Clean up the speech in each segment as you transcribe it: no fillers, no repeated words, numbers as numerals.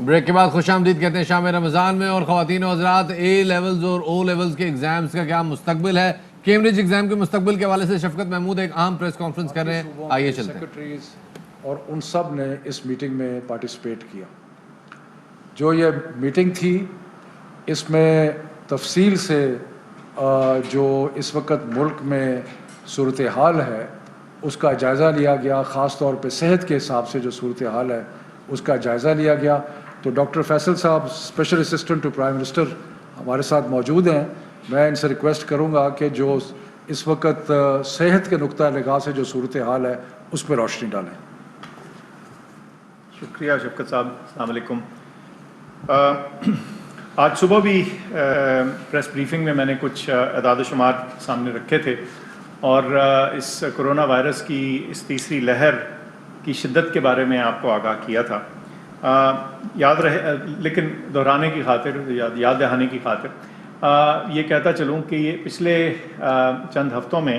Break کے بعد خوش آمدید کہتے ہیں شام رمضان میں. اور خواتین و حضرات, اے لیولز اور او لیولز کے ایگزامز کا کیا مستقبل ہے؟ کیمبرج ایگزام کے مستقبل کے حوالے سے شفقت محمود ایک اہم پریس کانفرنس کر رہے ہیں, آئیے چلتے ہیں. سیکرٹریز اور ان سب نے اس میٹنگ میں پارٹیسپیٹ کیا. جو یہ میٹنگ تھی اس میں تفصیل سے جو اس وقت ملک میں صورتحال ہے اس کا جائزہ لیا گیا, خاص طور پہ صحت کے حساب سے جو صورتحال ہے اس کا جائزہ لیا گیا. تو doctor Faisal Sahab special assistant to prime minister ہمارے ساتھ موجود ہیں. میں ان سے ریکویسٹ کروں گا کہ جو اس وقت صحت کے نقطۂ نگاہ سے جو صورتحال ہے اس پہ روشنی ڈالیں. شکریہ شفقت صاحب. السلام علیکم. آج صبح بھی پریس بریفنگ میں نے کچھ اعداد و شمار سامنے رکھے تھے اور اس کرونا وائرس کی اس تیسری لہر کی شدت کے بارے میں آپ کو آگاہ کیا تھا. یاد رہے, لیکن دہرانے کی خاطر, یاد دہانے کی خاطر یہ کہتا چلوں کہ یہ پچھلے چند ہفتوں میں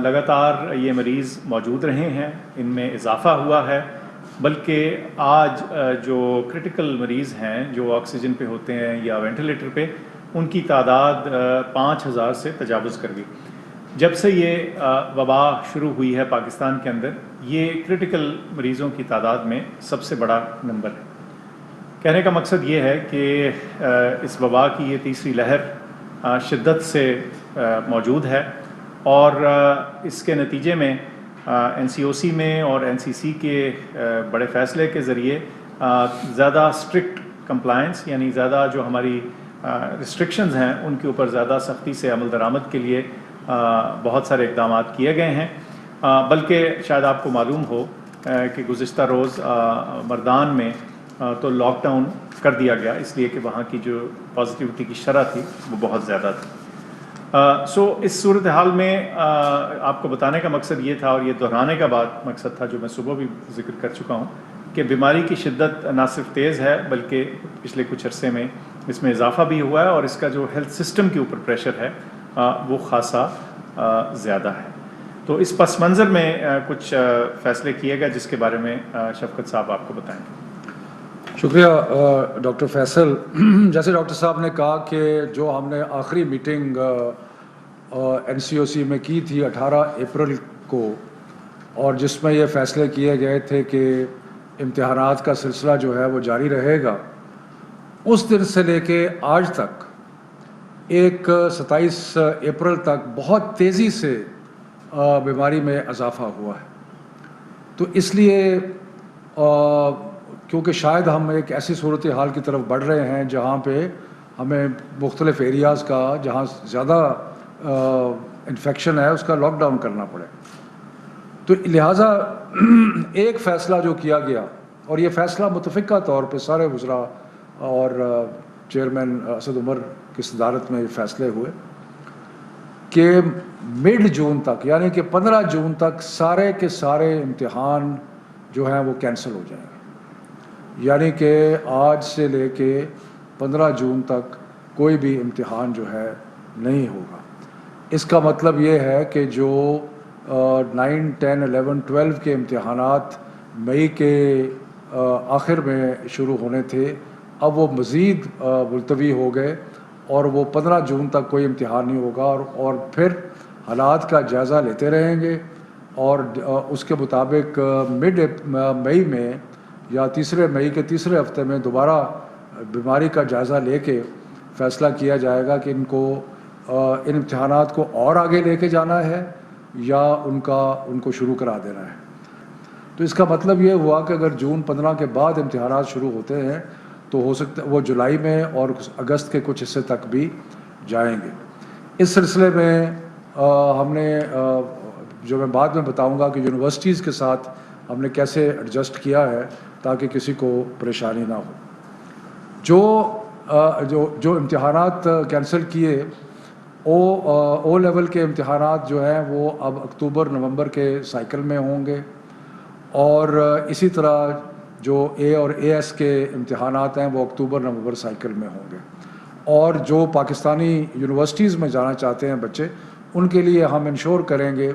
لگاتار یہ مریض موجود رہے ہیں, ان میں اضافہ ہوا ہے. بلکہ آج جو کرٹیکل مریض ہیں جو آکسیجن پہ ہوتے ہیں یا وینٹیلیٹر پہ, ان کی تعداد 5000 سے تجاوز کر گئی. جب سے یہ وبا شروع ہوئی ہے پاکستان کے اندر, یہ کرٹیکل مریضوں کی تعداد میں سب سے بڑا نمبر ہے. کہنے کا مقصد یہ ہے کہ اس وبا کی یہ تیسری لہر شدت سے موجود ہے اور اس کے نتیجے میں این سی او سی میں اور این سی سی کے بڑے فیصلے کے ذریعے زیادہ اسٹرکٹ کمپلائنس, یعنی زیادہ جو ہماری ریسٹرکشنز ہیں ان کے اوپر زیادہ سختی سے عمل درآمد کے لیے بہت سارے اقدامات کیے گئے ہیں. بلکہ شاید آپ کو معلوم ہو کہ گزشتہ روز مردان میں تو لاک ڈاؤن کر دیا گیا, اس لیے کہ وہاں کی جو پازیٹیوٹی کی شرح تھی وہ بہت زیادہ تھی. اس صورتحال میں آپ کو بتانے کا مقصد یہ تھا, اور یہ دہرانے کا بات مقصد تھا جو میں صبح بھی ذکر کر چکا ہوں, کہ بیماری کی شدت نہ صرف تیز ہے بلکہ پچھلے کچھ عرصے میں اس میں اضافہ بھی ہوا ہے, اور اس کا جو ہیلتھ سسٹم کے اوپر پریشر ہے وہ خاصا زیادہ ہے. تو اس پس منظر میں کچھ فیصلے کیے گئے جس کے بارے میں شفقت صاحب آپ کو بتائیں گے. شکریہ ڈاکٹر فیصل. جیسے ڈاکٹر صاحب نے کہا کہ جو ہم نے آخری میٹنگ این سی او سی میں کی تھی 18 اپریل کو, اور جس میں یہ فیصلے کیے گئے تھے کہ امتحانات کا سلسلہ جو ہے وہ جاری رہے گا, اس دن سے لے کے آج تک ایک 27 اپریل تک بہت تیزی سے بیماری میں اضافہ ہوا ہے. تو اس لیے کیونکہ شاید ہم ایک ایسی صورتحال کی طرف بڑھ رہے ہیں جہاں پہ ہمیں مختلف ایریاز کا جہاں زیادہ انفیکشن ہے اس کا لاک ڈاؤن کرنا پڑے, تو لہٰذا ایک فیصلہ جو کیا گیا, اور یہ فیصلہ متفقہ طور پہ سارے وزراء اور چیئرمین اسد عمر کی صدارت میں یہ فیصلے ہوئے کہ مڈ جون تک, یعنی کہ 15 جون تک سارے کے سارے امتحان جو ہیں وہ کینسل ہو جائیں گے. یعنی کہ آج سے لے کے 15 جون تک کوئی بھی امتحان جو ہے نہیں ہوگا. اس کا مطلب یہ ہے کہ جو 9, 10, 11, 12 کے امتحانات مئی کے آخر میں شروع ہونے تھے, اب وہ مزید ملتوی ہو گئے اور وہ 15 جون تک کوئی امتحان نہیں ہوگا. اور پھر حالات کا جائزہ لیتے رہیں گے, اور اس کے مطابق مڈ مئی میں یا تیسرے مئی کے تیسرے ہفتے میں دوبارہ بیماری کا جائزہ لے کے فیصلہ کیا جائے گا کہ ان امتحانات کو اور آگے لے کے جانا ہے یا ان کو شروع کرا دینا ہے. تو اس کا مطلب یہ ہوا کہ اگر جون 15 کے بعد امتحانات شروع ہوتے ہیں تو ہو سکتا ہے وہ جولائی میں اور اگست کے کچھ حصے تک بھی جائیں گے. اس سلسلے میں ہم نے جو میں بعد میں بتاؤں گا کہ یونیورسٹیز کے ساتھ ہم نے کیسے ایڈجسٹ کیا ہے تاکہ کسی کو پریشانی نہ ہو. جو امتحانات کینسل کیے, او لیول کے امتحانات جو ہیں وہ اب اکتوبر نومبر کے سائیکل میں ہوں گے, اور اسی طرح جو اے اور اے ایس کے امتحانات ہیں وہ اکتوبر نومبر سائیکل میں ہوں گے. اور جو پاکستانی یونیورسٹیز میں جانا چاہتے ہیں بچے, ان کے لیے ہم انشور کریں گے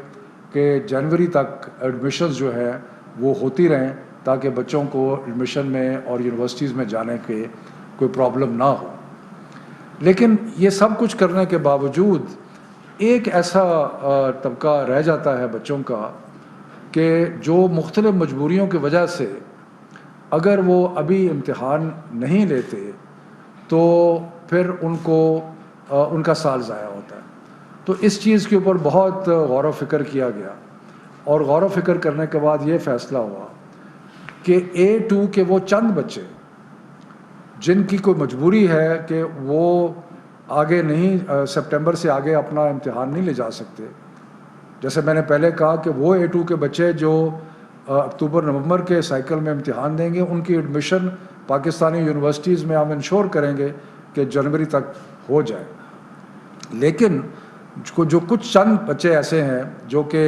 کہ جنوری تک ایڈمیشنز جو ہے وہ ہوتی رہیں, تاکہ بچوں کو ایڈمیشن میں اور یونیورسٹیز میں جانے کے کوئی پرابلم نہ ہو. لیکن یہ سب کچھ کرنے کے باوجود ایک ایسا طبقہ رہ جاتا ہے بچوں کا کہ جو مختلف مجبوریوں کی وجہ سے اگر وہ ابھی امتحان نہیں لیتے تو پھر ان کا سال ضائع ہوتا ہے. تو اس چیز کے اوپر بہت غور و فکر کیا گیا اور غور و فکر کرنے کے بعد یہ فیصلہ ہوا کہ A2 کے وہ چند بچے جن کی کوئی مجبوری ہے کہ وہ آگے نہیں سپٹمبر سے آگے اپنا امتحان نہیں لے جا سکتے. جیسے میں نے پہلے کہا کہ وہ A2 کے بچے جو اکتوبر نومبر کے سائیکل میں امتحان دیں گے ان کی ایڈمیشن پاکستانی یونیورسٹیز میں ہم انشور کریں گے کہ جنوری تک ہو جائے. لیکن جو کچھ چند بچے ایسے ہیں جو کہ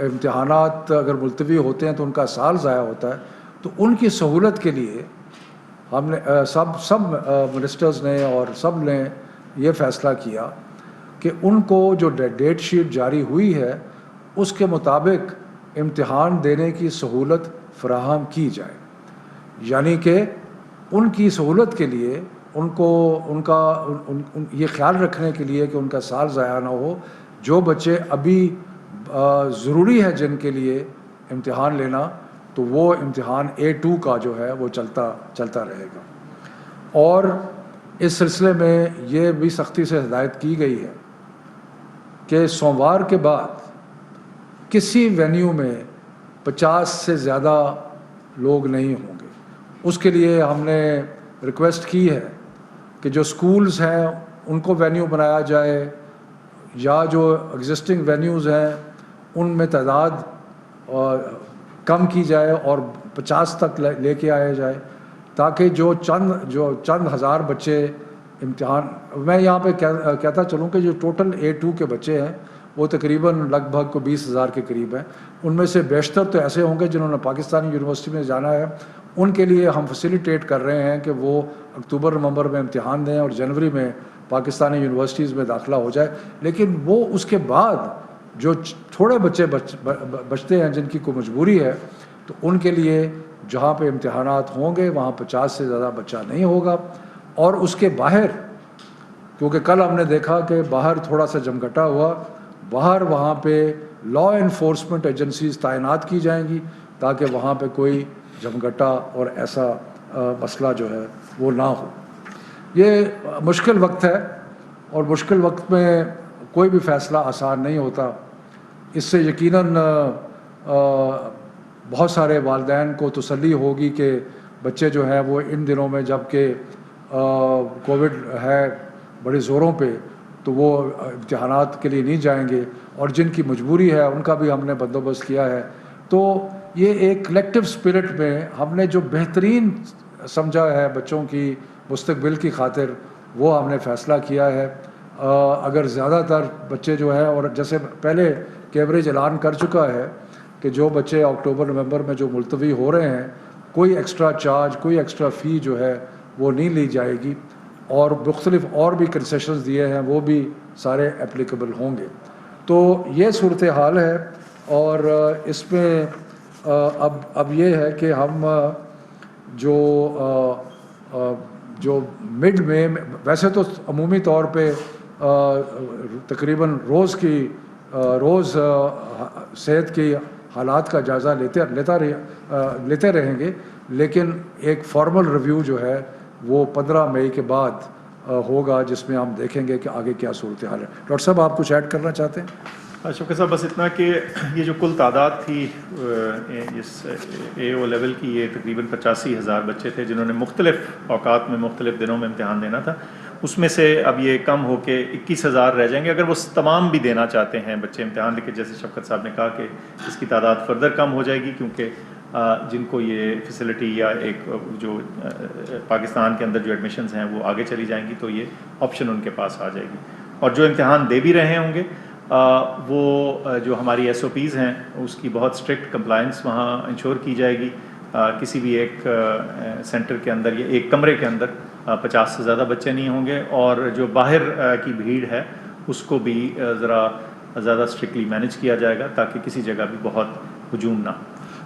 امتحانات اگر ملتوی ہوتے ہیں تو ان کا سال ضائع ہوتا ہے, تو ان کی سہولت کے لیے ہم نے سب منسٹرز نے اور سب نے یہ فیصلہ کیا کہ ان کو جو ڈیٹ شیٹ جاری ہوئی ہے اس کے مطابق امتحان دینے کی سہولت فراہم کی جائے. یعنی کہ ان کی سہولت کے لیے ان کا یہ خیال رکھنے کے لیے کہ ان کا سال ضائع نہ ہو, جو بچے ابھی ضروری ہے جن کے لیے امتحان لینا تو وہ امتحان A2 کا جو ہے وہ چلتا رہے گا. اور اس سلسلے میں یہ بھی سختی سے ہدایت کی گئی ہے کہ سوموار کے بعد کسی وینیو میں 50 سے زیادہ لوگ نہیں ہوں گے. اس کے لیے ہم نے ریکویسٹ کی ہے کہ جو سکولز ہیں ان کو وینیو بنایا جائے یا جو ایگزسٹنگ وینیوز ہیں ان میں تعداد کم کی جائے اور 50 تک لے کے آیا جائے, تاکہ جو چند ہزار بچے امتحان, میں یہاں پہ کہتا چلوں کہ جو ٹوٹل A2 کے بچے ہیں وہ تقریباً لگ بھگ 20,000 کے قریب ہیں. ان میں سے بیشتر تو ایسے ہوں گے جنہوں نے پاکستانی یونیورسٹی میں جانا ہے, ان کے لیے ہم فیسیلیٹیٹ کر رہے ہیں کہ وہ اکتوبر نومبر میں امتحان دیں اور جنوری میں پاکستانی یونیورسٹیز میں داخلہ ہو جائے. لیکن وہ اس کے بعد جو تھوڑے بچے بچتے ہیں جن کی کوئی مجبوری ہے تو ان کے لیے جہاں پہ امتحانات ہوں گے وہاں 50 سے زیادہ بچہ نہیں ہوگا. اور اس کے باہر, کیونکہ کل ہم نے دیکھا کہ باہر تھوڑا سا جمگٹا ہوا, باہر وہاں پہ لا انفورسمنٹ ایجنسیز تعینات کی جائیں گی تاکہ وہاں پہ کوئی جمگٹا اور ایسا مسئلہ جو ہے وہ نہ ہو. یہ مشکل وقت ہے اور مشکل وقت میں کوئی بھی فیصلہ آسان نہیں ہوتا. اس سے یقیناً بہت سارے والدین کو تسلی ہوگی کہ بچے جو ہیں وہ ان دنوں میں جب کہ کووڈ ہے بڑے زوروں پہ تو وہ امتحانات کے لیے نہیں جائیں گے, اور جن کی مجبوری ہے ان کا بھی ہم نے بندوبست کیا ہے. تو یہ ایک کلیکٹیو اسپرٹ میں ہم نے جو بہترین سمجھا ہے بچوں کی مستقبل کی خاطر وہ ہم نے فیصلہ کیا ہے. اگر زیادہ تر بچے جو ہیں, اور جیسے پہلے کیوریج اعلان کر چکا ہے کہ جو بچے اکتوبر نومبر میں جو ملتوی ہو رہے ہیں کوئی ایکسٹرا چارج, کوئی ایکسٹرا فی جو ہے وہ نہیں لی جائے گی, اور مختلف اور بھی کنسیشنز دیے ہیں وہ بھی سارے اپلیکیبل ہوں گے. تو یہ صورتحال ہے. اور اس میں اب یہ ہے کہ ہم جو مڈ میں ویسے تو عمومی طور پہ تقریباً روز صحت کی حالات کا جائزہ لیتے رہیں گے, لیکن ایک فارمل ریویو جو ہے وہ 15 مئی کے بعد ہوگا جس میں ہم دیکھیں گے کہ آگے کیا صورتحال ہے. ڈاکٹر صاحب آپ کچھ ایڈ کرنا چاہتے ہیں؟ شوکت صاحب بس اتنا کہ یہ جو کل تعداد تھی اس AO لیول کی, یہ تقریباً 85,000 بچے تھے جنہوں نے مختلف اوقات میں مختلف دنوں میں امتحان دینا تھا. اس میں سے اب یہ کم ہو کے 21,000 رہ جائیں گے. اگر وہ تمام بھی دینا چاہتے ہیں بچے امتحان لے کے, جیسے شوکت صاحب نے کہا کہ اس کی تعداد فردر کم ہو جائے گی, کیونکہ جن کو یہ فیسلٹی یا ایک جو پاکستان کے اندر جو ایڈمیشنز ہیں وہ آگے چلی جائیں گی تو یہ آپشن ان کے پاس آ جائے گی. اور جو امتحان دے بھی رہے ہوں گے وہ جو ہماری SOPs ہیں اس کی بہت اسٹرکٹ کمپلائنس وہاں انشور کی جائے گی. کسی بھی ایک سینٹر کے اندر یا ایک کمرے کے اندر 50 سے زیادہ بچے نہیں ہوں گے, اور جو باہر کی بھیڑ ہے اس کو بھی ذرا زیادہ اسٹرکٹلی مینیج کیا جائے گا تاکہ کسی جگہ بھی بہت ہجوم نہ ہو.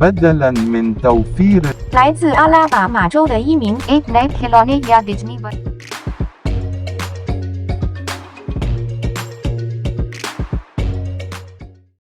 بدلاً من توفير 来自阿拉巴马州的一名 Ape Calonia Disney